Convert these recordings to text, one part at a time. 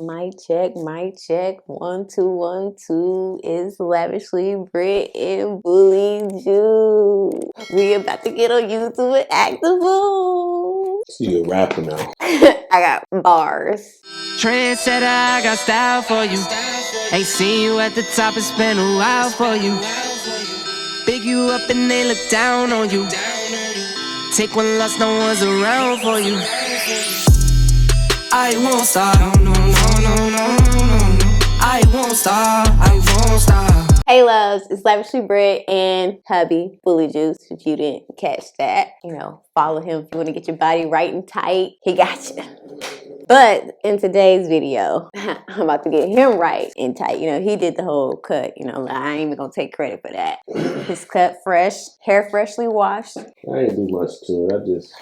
Mic check, mic check. 1 2 1 2. It's Lavishly Britt and Bully Jew. We about to get on YouTube and act the fool. So you're a rapper now. I got bars. Trendsetter, I got style for you. Ain't seen you at the top, it's been a while for you. Big you up and they look down on you. Take one loss, no one's around for you. I won't stop, no, no, no, no, no, no. I won't stop, I won't stop. Hey loves, it's Lavishly Britt and hubby Bully Juice. If you didn't catch that, follow him if you want to get your body right and tight. He got you. But in today's video, I'm about to get him right and tight. He did the whole cut. I ain't even gonna take credit for that. His cut fresh, hair freshly washed. I didn't do much to it. I just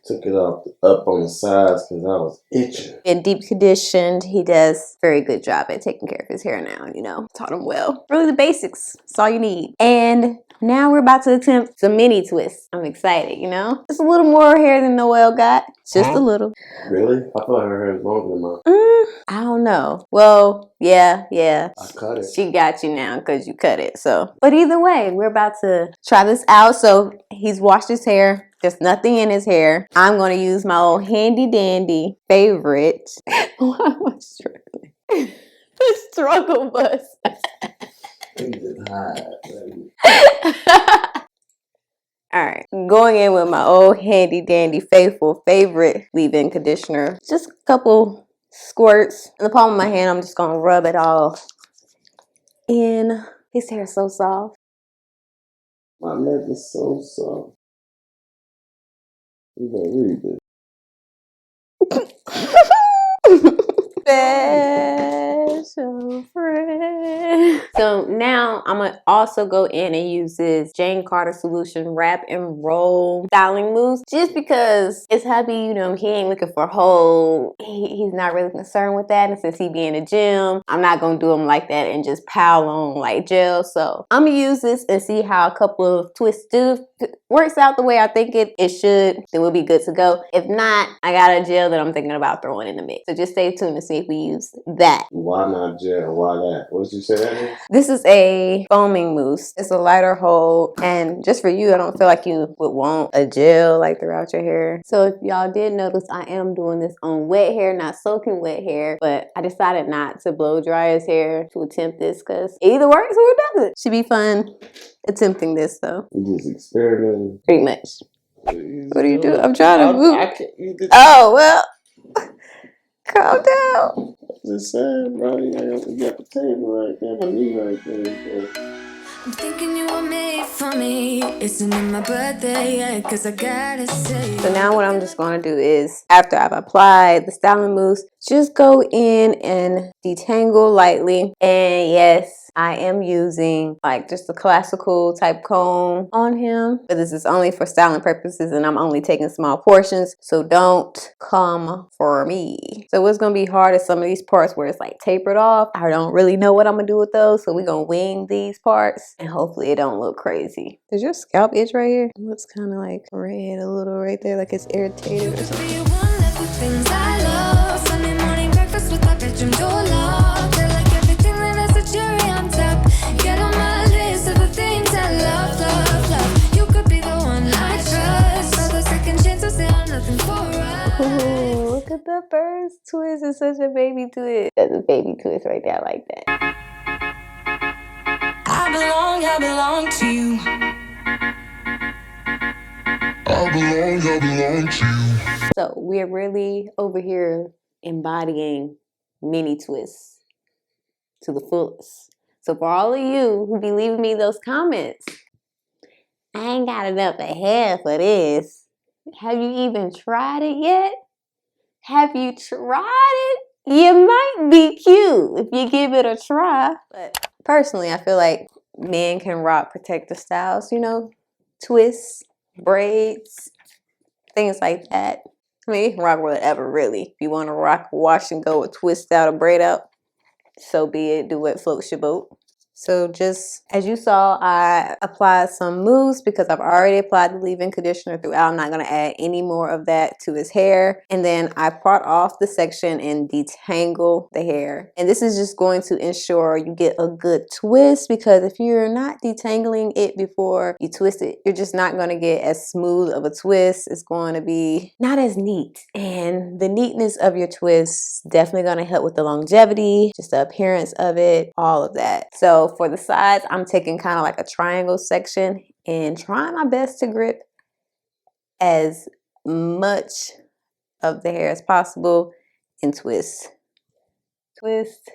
took it up on the sides because I was itching. And deep conditioned. He does a very good job at taking care of his hair now, taught him well. Really the basics, that's all you need. And now we're about to attempt some mini twists. I'm excited, Just a little more hair than Noelle got. Just a little. Really? I thought her hair was longer than mine. I don't know. Well, yeah. I cut it. She got you now because you cut it. But either way, we're about to try this out. So he's washed his hair. There's nothing in his hair. I'm going to use my old handy dandy favorite. Why am I struggling? The struggle bus. All right, going in with my old handy dandy faithful favorite leave-in conditioner. Just a couple squirts in the palm of my hand. I'm just gonna rub it all in. His hair is so soft. My neck is so soft. You gonna read this? Special friend. So now I'm gonna also go in and use this Jane Carter Solution Wrap and Roll styling mousse, just because it's hubby. He ain't looking for whole. He's not really concerned with that, and since he be in the gym, I'm not gonna do him like that and just pile on like gel. So I'm gonna use this and see how a couple of twists do. Works out the way I think it should, then we'll be good to go. If not, I got a gel that I'm thinking about throwing in the mix. So just stay tuned to see if we use that. Why not gel? Why that? What did you say that is? This is a foaming mousse. It's a lighter hold, and just for you, I don't feel like you would want a gel like throughout your hair. So if y'all did notice, I am doing this on wet hair, not soaking wet hair, but I decided not to blow dry his hair to attempt this because it either works or it doesn't. Should be fun attempting this though. You just experimenting. Pretty much. What do you do? I'm trying to move. Oh, well. Calm down. I'm just saying, bro. You got the table right there, my knee right there. I'm thinking you were made for me. Isn't it my birthday yet? Cause I gotta say. So now what I'm just going to do is, after I've applied the styling mousse, just go in and detangle lightly. And yes, I am using like just a classical type comb on him, but this is only for styling purposes and I'm only taking small portions, so don't come for me. So what's gonna be hard is some of these parts where it's like tapered off. I don't really know what I'm gonna do with those, so we're gonna wing these parts and hopefully it don't look crazy. Does your scalp itch right here? It looks kind of like red a little right there, like it's irritated or something. Ooh, look at the first twist. It's such a baby twist. That's a baby twist right there, like that. I belong to you. I belong to you. So we're really over here embodying mini twists to the fullest. So for all of you who be leaving me those comments, I ain't got enough of hair for this. Have you even tried it yet? Have you tried it? You might be cute if you give it a try. But personally, I feel like men can rock protective styles, twists, braids, things like that. I mean, you can rock whatever, really. If you want to rock, wash and go with twist out or braid out, so be it. Do what floats your boat. So just as you saw, I applied some mousse because I've already applied the leave-in conditioner throughout. I'm not going to add any more of that to his hair. And then I part off the section and detangle the hair. And this is just going to ensure you get a good twist, because if you're not detangling it before you twist it, you're just not going to get as smooth of a twist. It's going to be not as neat. And the neatness of your twist definitely going to help with the longevity, just the appearance of it, all of that. So for the sides, I'm taking kind of like a triangle section and trying my best to grip as much of the hair as possible and twist, twist,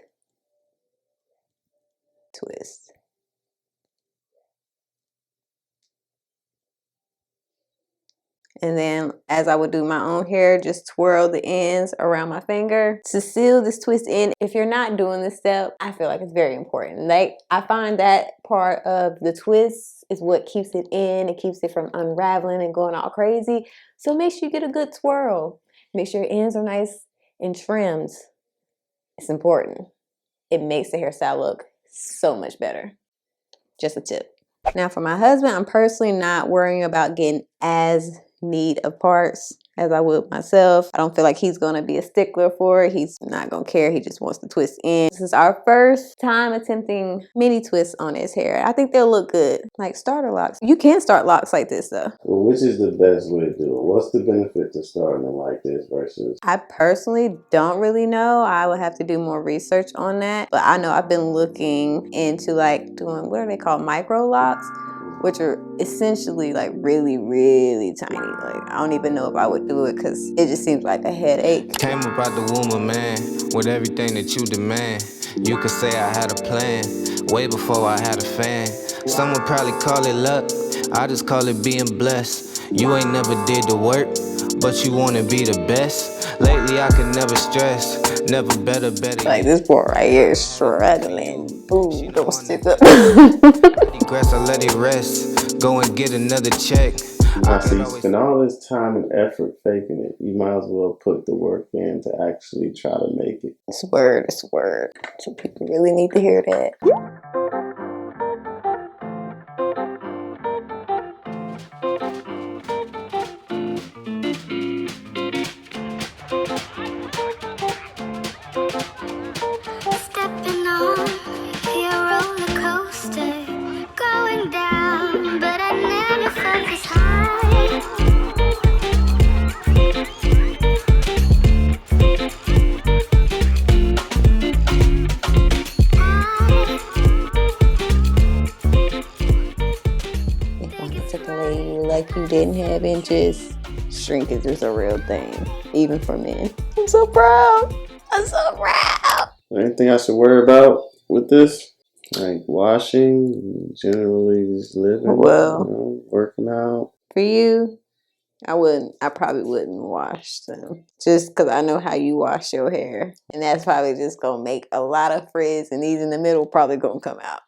twist. And then as I would do my own hair, just twirl the ends around my finger to seal this twist in. If you're not doing this step, I feel like it's very important. Like, I find that part of the twist is what keeps it in. It keeps it from unraveling and going all crazy. So make sure you get a good twirl. Make sure your ends are nice and trimmed. It's important. It makes the hairstyle look so much better. Just a tip. Now for my husband, I'm personally not worrying about getting as neat of parts as I would myself. I don't feel like he's gonna be a stickler for it. He's not gonna care. He just wants to twist in. This is our first time attempting mini twists on his hair. I think they'll look good, like starter locks. You can start locks like this though. Well, which is the best way to do it? What's the benefit to starting them like this versus? I personally don't really know. I would have to do more research on that. But I know I've been looking into like doing, what are they called? Micro locks, which are essentially like really, really tiny. Like, I don't even know if I would do it because it just seems like a headache. Came up out the womb of man with everything that you demand. You could say I had a plan way before I had a fan. Some would probably call it luck, I just call it being blessed. You ain't never did the work, but you wanna be the best. Lately I can never stress, never better. Like this part right here is struggling. Ooh, don't stick up. Digress, I let it rest. Go and get another check. I see you spend all this time and effort faking it. You might as well put the work in to actually try to make it. It's word, it's word. So people really need to hear that. Stepping on your roller coaster, going down, but I never felt this high. If I could take a lady like you didn't have inches, shrinkage is a real thing, even for men. I'm so proud. I'm so proud. Anything I should worry about with this? Like washing, generally just living, Well, working out. for you, I probably wouldn't wash them. Just because I know how you wash your hair. And that's probably just going to make a lot of frizz, and these in the middle probably going to come out.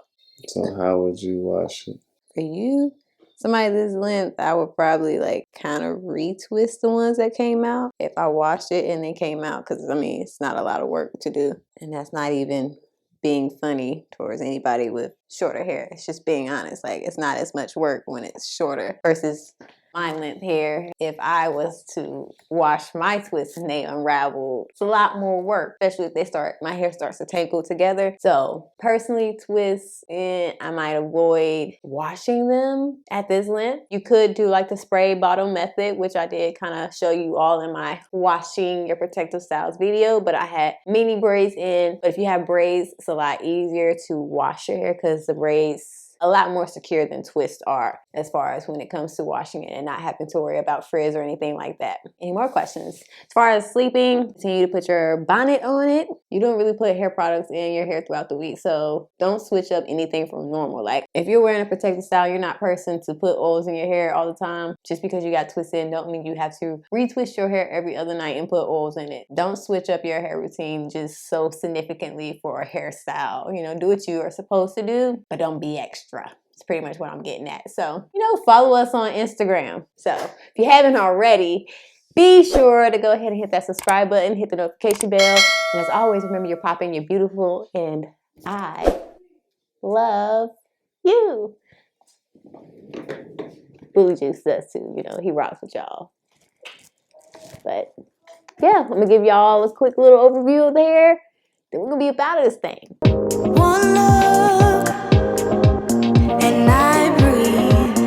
So how would you wash it? For you, somebody this length, I would probably like kind of retwist the ones that came out if I washed it and they came out, because I mean, it's not a lot of work to do. And that's not even being funny towards anybody with shorter hair. It's just being honest. Like, it's not as much work when it's shorter versus my length hair. If I was to wash my twists and they unravel, it's a lot more work, especially if my hair starts to tangle together. So personally, twists, I might avoid washing them at this length. You could do like the spray bottle method, which I did kind of show you all in my washing your protective styles video, but I had mini braids in. But if you have braids, it's a lot easier to wash your hair because the braids a lot more secure than twists are as far as when it comes to washing it and not having to worry about frizz or anything like that. Any more questions? As far as sleeping, continue to put your bonnet on it. You don't really put hair products in your hair throughout the week, so don't switch up anything from normal. Like, if you're wearing a protective style, you're not a person to put oils in your hair all the time. Just because you got twisted in don't mean you have to retwist your hair every other night and put oils in it. Don't switch up your hair routine just so significantly for a hairstyle. You know, do what you are supposed to do, but don't be extra. It's pretty much what I'm getting at. So, follow us on Instagram. So if you haven't already, be sure to go ahead and hit that subscribe button, hit the notification bell. And as always, remember, you're popping, you're beautiful, and I love you. Bully Juice does too, you know, he rocks with y'all. But yeah, I'm gonna give y'all a quick little overview of the hair. Then we're gonna be about this thing. One look and I breathe.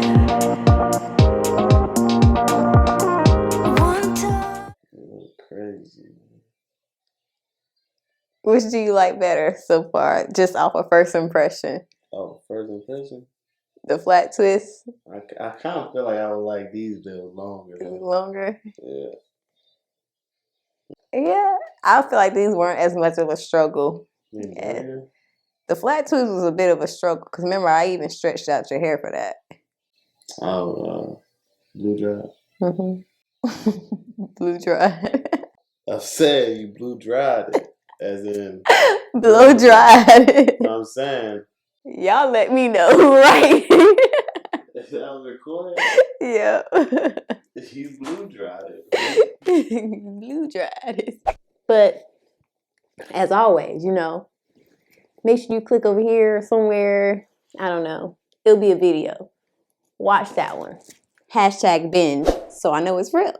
One touch. Crazy. Which do you like better so far, just off of first impression? Oh, first impression? The flat twist? I kind of feel like I would like these bills longer. Longer? Yeah. Yeah, I feel like these weren't as much of a struggle. Yeah. The flat twist was a bit of a struggle because remember, I even stretched out your hair for that. Oh, blue dry. Mm-hmm. Blue dry. I said you blue dried it, as in blow dried. You know what I'm saying? Y'all let me know, right? That was recorded. Yeah. You blue dried it. Blue dried it. But as always, you know, make sure you click over here somewhere. I don't know. It'll be a video. Watch that one. Hashtag binge. So I know it's real.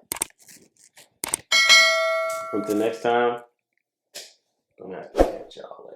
Until next time, I'm gonna have to catch y'all later.